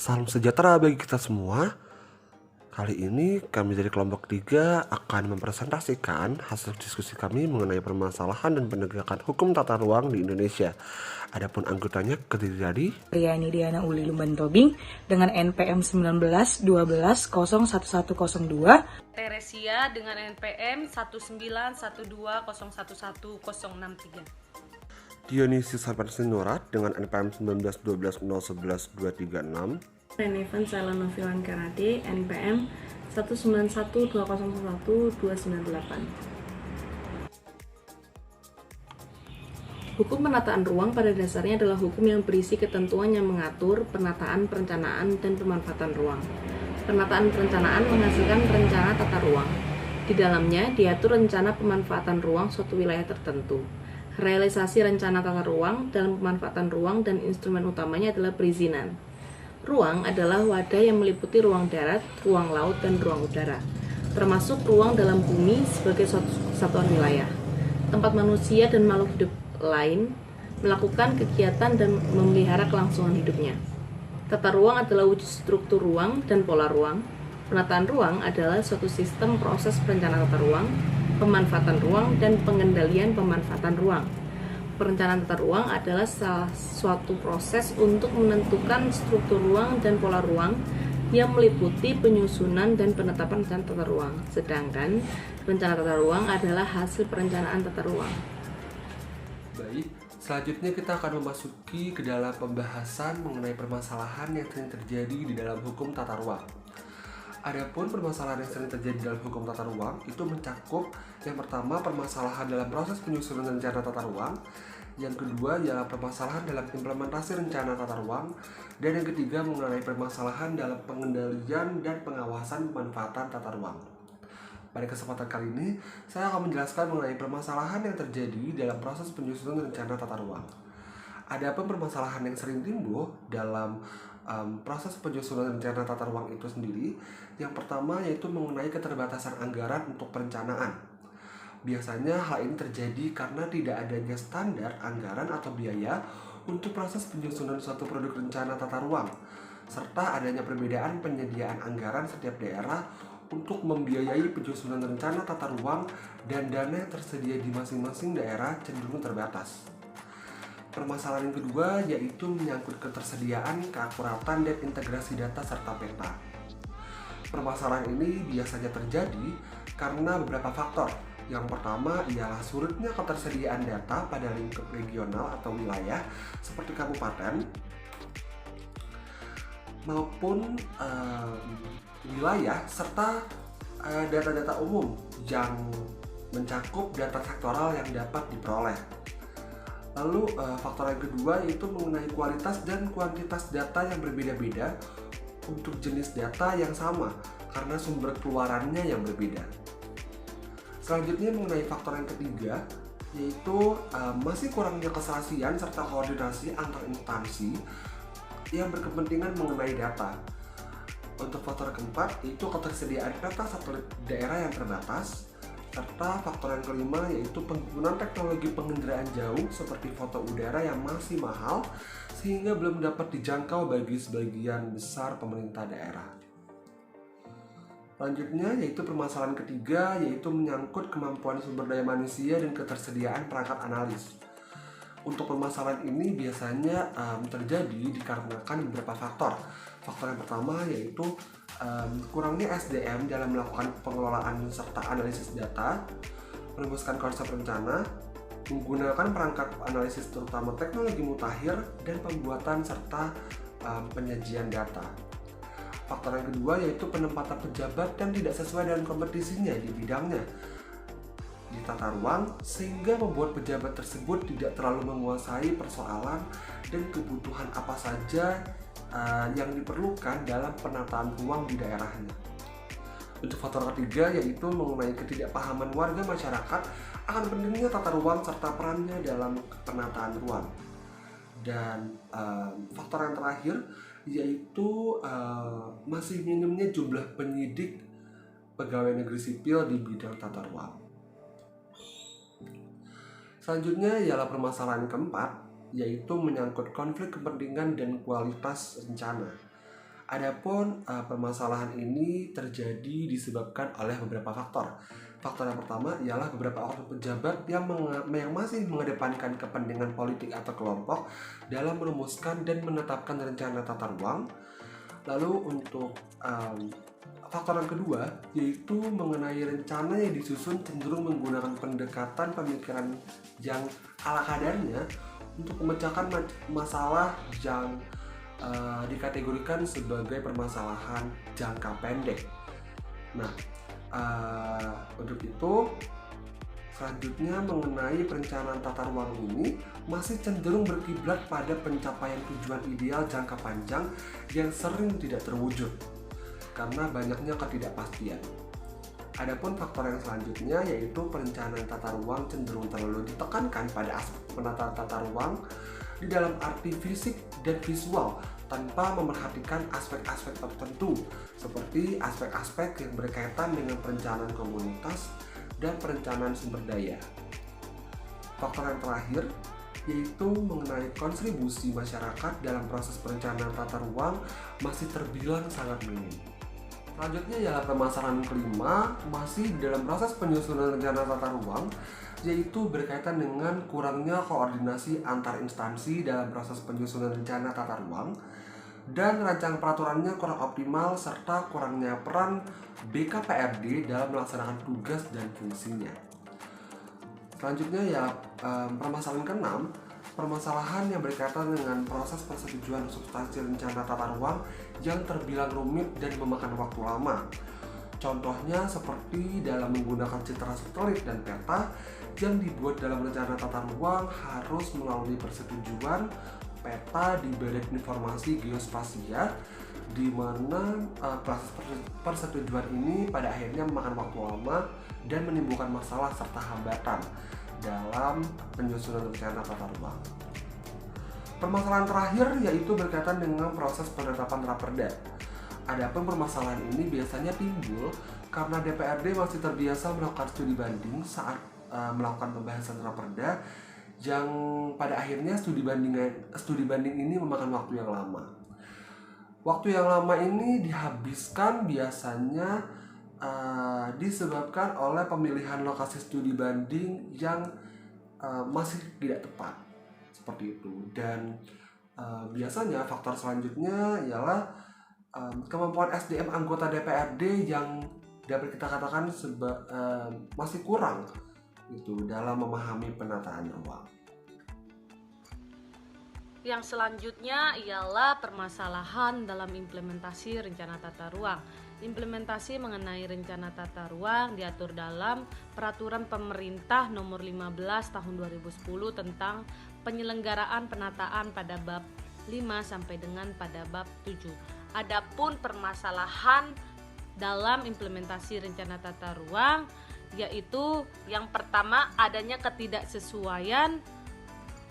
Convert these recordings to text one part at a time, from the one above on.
Salam sejahtera bagi kita semua. Kali ini kami dari kelompok 3 akan mempresentasikan hasil diskusi kami mengenai permasalahan dan penegakan hukum tata ruang di Indonesia. Adapun anggotanya terdiri dari Riani Diana Uli Lumban Tobing dengan NPM 1912 Teresia dengan NPM 19120110063. Dionisius Sarpansinurat dengan NPM 1912011236. Renevan Salanovilan Karade NPM 19120111298. Hukum penataan ruang pada dasarnya adalah hukum yang berisi ketentuan yang mengatur penataan, perencanaan, dan pemanfaatan ruang. Penataan perencanaan menghasilkan rencana tata ruang. Di dalamnya diatur rencana pemanfaatan ruang suatu wilayah tertentu. Realisasi rencana tata ruang dalam pemanfaatan ruang dan instrumen utamanya adalah perizinan. Ruang adalah wadah yang meliputi ruang darat, ruang laut, dan ruang udara, termasuk ruang dalam bumi sebagai suatu kesatuan wilayah, tempat manusia dan makhluk hidup lain melakukan kegiatan dan memelihara kelangsungan hidupnya. Tata ruang adalah wujud struktur ruang dan pola ruang. Penataan ruang adalah suatu sistem proses perencanaan tata ruang, pemanfaatan ruang, dan pengendalian pemanfaatan ruang. Perencanaan tata ruang adalah suatu proses untuk menentukan struktur ruang dan pola ruang yang meliputi penyusunan dan penetapan rencana tata ruang. Sedangkan rencana tata ruang adalah hasil perencanaan tata ruang. Baik, selanjutnya kita akan memasuki ke dalam pembahasan mengenai permasalahan yang sering terjadi di dalam hukum tata ruang. Adapun permasalahan yang sering terjadi dalam hukum tata ruang itu mencakup yang pertama permasalahan dalam proses penyusunan rencana tata ruang, yang kedua ialah permasalahan dalam implementasi rencana tata ruang, dan yang ketiga mengenai permasalahan dalam pengendalian dan pengawasan pemanfaatan tata ruang. Pada kesempatan kali ini, saya akan menjelaskan mengenai permasalahan yang terjadi dalam proses penyusunan rencana tata ruang. Adapun permasalahan yang sering timbul dalam proses penyusunan rencana tata ruang itu sendiri, yang pertama yaitu mengenai keterbatasan anggaran untuk perencanaan. Biasanya hal ini terjadi karena tidak adanya standar anggaran atau biaya untuk proses penyusunan suatu produk rencana tata ruang, serta adanya perbedaan penyediaan anggaran setiap daerah untuk membiayai penyusunan rencana tata ruang, dan dana yang tersedia di masing-masing daerah cenderung terbatas. Permasalahan yang kedua yaitu menyangkut ketersediaan, keakuratan, dan integrasi data serta peta. Permasalahan ini biasanya terjadi karena beberapa faktor. Yang pertama ialah sulitnya ketersediaan data pada lingkup regional atau wilayah seperti kabupaten maupun wilayah, serta data-data umum yang mencakup data sektoral yang dapat diperoleh. Lalu faktor yang kedua yaitu mengenai kualitas dan kuantitas data yang berbeda-beda untuk jenis data yang sama karena sumber keluarannya yang berbeda. Selanjutnya mengenai faktor yang ketiga yaitu masih kurangnya keserasian serta koordinasi antar instansi yang berkepentingan mengenai data. Untuk faktor keempat yaitu ketersediaan peta satelit daerah yang terbatas, serta faktor yang kelima yaitu penggunaan teknologi penginderaan jauh seperti foto udara yang masih mahal sehingga belum dapat dijangkau bagi sebagian besar pemerintah daerah. Selanjutnya yaitu permasalahan ketiga yaitu menyangkut kemampuan sumber daya manusia dan ketersediaan perangkat analis. Untuk permasalahan ini biasanya terjadi dikarenakan beberapa faktor. Faktor yang pertama yaitu kurangnya SDM dalam melakukan pengelolaan serta analisis data, merumuskan konsep rencana, menggunakan perangkat analisis terutama teknologi mutakhir, dan pembuatan serta penyajian data. Faktor yang kedua yaitu penempatan pejabat dan tidak sesuai dengan kompetisinya di bidangnya di tata ruang, sehingga membuat pejabat tersebut tidak terlalu menguasai persoalan dan kebutuhan apa saja yang diperlukan dalam penataan ruang di daerahnya. Untuk faktor ketiga yaitu mengenai ketidakpahaman warga masyarakat akan pentingnya tata ruang serta perannya dalam penataan ruang. Dan faktor yang terakhir yaitu masih minimnya jumlah penyidik pegawai negeri sipil di bidang tata ruang. Selanjutnya ialah permasalahan keempat, yaitu menyangkut konflik kepentingan dan kualitas rencana. Adapun permasalahan ini terjadi disebabkan oleh beberapa faktor. Faktor yang pertama ialah beberapa oknum pejabat yang masih mengedepankan kepentingan politik atau kelompok dalam merumuskan dan menetapkan rencana tata ruang. Lalu untuk faktor yang kedua yaitu mengenai rencana yang disusun cenderung menggunakan pendekatan pemikiran yang ala kadarnya untuk memecahkan masalah yang dikategorikan sebagai permasalahan jangka pendek. Nah, untuk itu selanjutnya mengenai perencanaan tata ruang ini masih cenderung berkiblat pada pencapaian tujuan ideal jangka panjang yang sering tidak terwujud karena banyaknya ketidakpastian. Adapun faktor yang selanjutnya yaitu perencanaan tata ruang cenderung terlalu ditekankan pada aspek penataan tata ruang di dalam arti fisik dan visual tanpa memerhatikan aspek-aspek tertentu seperti aspek-aspek yang berkaitan dengan perencanaan komunitas dan perencanaan sumber daya. Faktor yang terakhir yaitu mengenai kontribusi masyarakat dalam proses perencanaan tata ruang masih terbilang sangat minim. Selanjutnya ialah permasalahan kelima masih dalam proses penyusunan rencana tata ruang, yaitu berkaitan dengan kurangnya koordinasi antar instansi dalam proses penyusunan rencana tata ruang dan rancangan peraturannya kurang optimal serta kurangnya peran BKPRD dalam melaksanakan tugas dan fungsinya. Selanjutnya ya permasalahan keenam, permasalahan yang berkaitan dengan proses persetujuan substansi rencana tata ruang yang terbilang rumit dan memakan waktu lama. Contohnya seperti dalam menggunakan citra satelit dan peta yang dibuat dalam rencana tata ruang harus melalui persetujuan peta di Badan Informasi Geospasial, di mana proses persetujuan ini pada akhirnya memakan waktu lama dan menimbulkan masalah serta hambatan dalam penyusunan rencana tata ruang. Permasalahan terakhir yaitu berkaitan dengan proses penetapan raperda. Adapun permasalahan ini biasanya timbul karena DPRD masih terbiasa melakukan studi banding saat melakukan pembahasan raperda, yang pada akhirnya studi banding ini memakan waktu yang lama. Waktu yang lama ini dihabiskan biasanya disebabkan oleh pemilihan lokasi studi banding yang masih tidak tepat seperti itu. Dan biasanya faktor selanjutnya ialah kemampuan SDM anggota DPRD yang dapat kita katakan masih kurang itu dalam memahami penataan ruang. Yang selanjutnya ialah permasalahan dalam implementasi rencana tata ruang. Implementasi mengenai rencana tata ruang diatur dalam Peraturan Pemerintah Nomor 15 Tahun 2010 tentang penyelenggaraan penataan pada bab 5 sampai dengan pada bab 7. Adapun permasalahan dalam implementasi rencana tata ruang yaitu yang pertama adanya ketidaksesuaian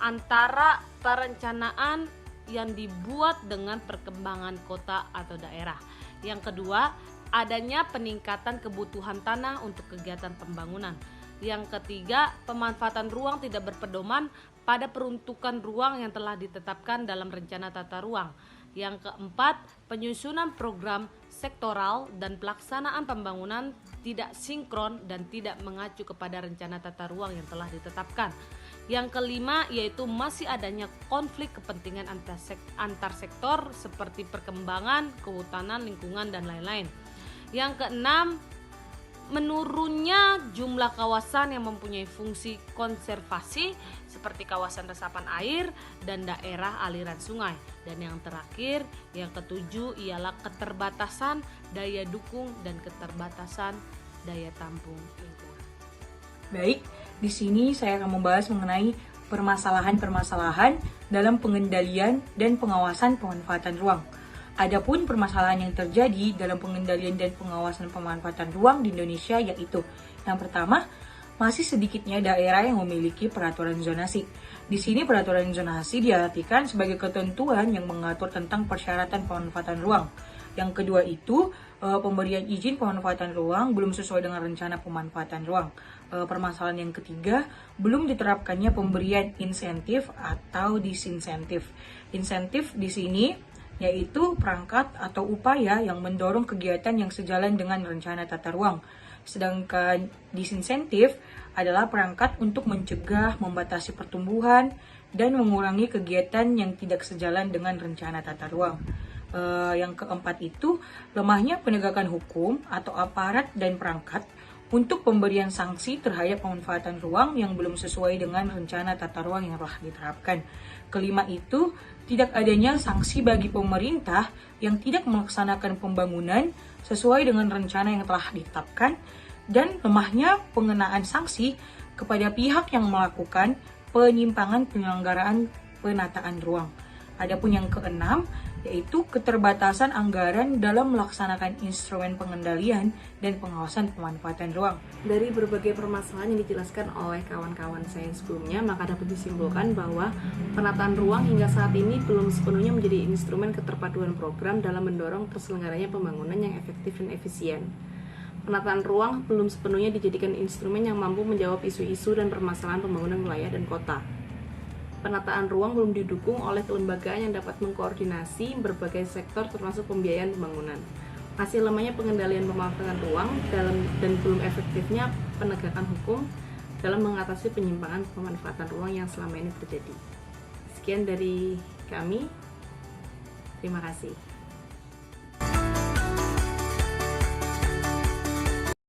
antara perencanaan yang dibuat dengan perkembangan kota atau daerah. Yang kedua, adanya peningkatan kebutuhan tanah untuk kegiatan pembangunan. Yang ketiga, pemanfaatan ruang tidak berpedoman pada peruntukan ruang yang telah ditetapkan dalam rencana tata ruang. Yang keempat, penyusunan program sektoral dan pelaksanaan pembangunan tidak sinkron dan tidak mengacu kepada rencana tata ruang yang telah ditetapkan. Yang kelima yaitu masih adanya konflik kepentingan antar sektor seperti perkembangan, kehutanan, lingkungan, dan lain-lain. Yang keenam, menurunnya jumlah kawasan yang mempunyai fungsi konservasi seperti kawasan resapan air dan daerah aliran sungai. Dan yang terakhir, yang ketujuh ialah keterbatasan daya dukung dan keterbatasan daya tampung lingkungan. Baik, di sini saya akan membahas mengenai permasalahan-permasalahan dalam pengendalian dan pengawasan pemanfaatan ruang. Adapun permasalahan yang terjadi dalam pengendalian dan pengawasan pemanfaatan ruang di Indonesia yaitu yang pertama, masih sedikitnya daerah yang memiliki peraturan zonasi. Di sini peraturan zonasi diartikan sebagai ketentuan yang mengatur tentang persyaratan pemanfaatan ruang. Yang kedua itu, pemberian izin pemanfaatan ruang belum sesuai dengan rencana pemanfaatan ruang. Permasalahan yang ketiga, belum diterapkannya pemberian insentif atau disinsentif. Insentif di sini yaitu perangkat atau upaya yang mendorong kegiatan yang sejalan dengan rencana tata ruang. Sedangkan disinsentif adalah perangkat untuk mencegah, membatasi pertumbuhan, dan mengurangi kegiatan yang tidak sejalan dengan rencana tata ruang. Yang keempat itu, lemahnya penegakan hukum atau aparat dan perangkat untuk pemberian sanksi terhadap pemanfaatan ruang yang belum sesuai dengan rencana tata ruang yang telah diterapkan. Kelima itu, tidak adanya sanksi bagi pemerintah yang tidak melaksanakan pembangunan sesuai dengan rencana yang telah ditetapkan, dan lemahnya pengenaan sanksi kepada pihak yang melakukan penyimpangan penyelenggaraan penataan ruang. Adapun yang keenam, yaitu keterbatasan anggaran dalam melaksanakan instrumen pengendalian dan pengawasan pemanfaatan ruang. Dari berbagai permasalahan yang dijelaskan oleh kawan-kawan saya sebelumnya, maka dapat disimpulkan bahwa penataan ruang hingga saat ini belum sepenuhnya menjadi instrumen keterpaduan program dalam mendorong terselenggaranya pembangunan yang efektif dan efisien. Penataan ruang belum sepenuhnya dijadikan instrumen yang mampu menjawab isu-isu dan permasalahan pembangunan wilayah dan kota. Penataan ruang belum didukung oleh kelembagaan yang dapat mengkoordinasi berbagai sektor termasuk pembiayaan pembangunan. Masih lemahnya pengendalian pemanfaatan ruang dan belum efektifnya penegakan hukum dalam mengatasi penyimpangan pemanfaatan ruang yang selama ini terjadi. Sekian dari kami. Terima kasih.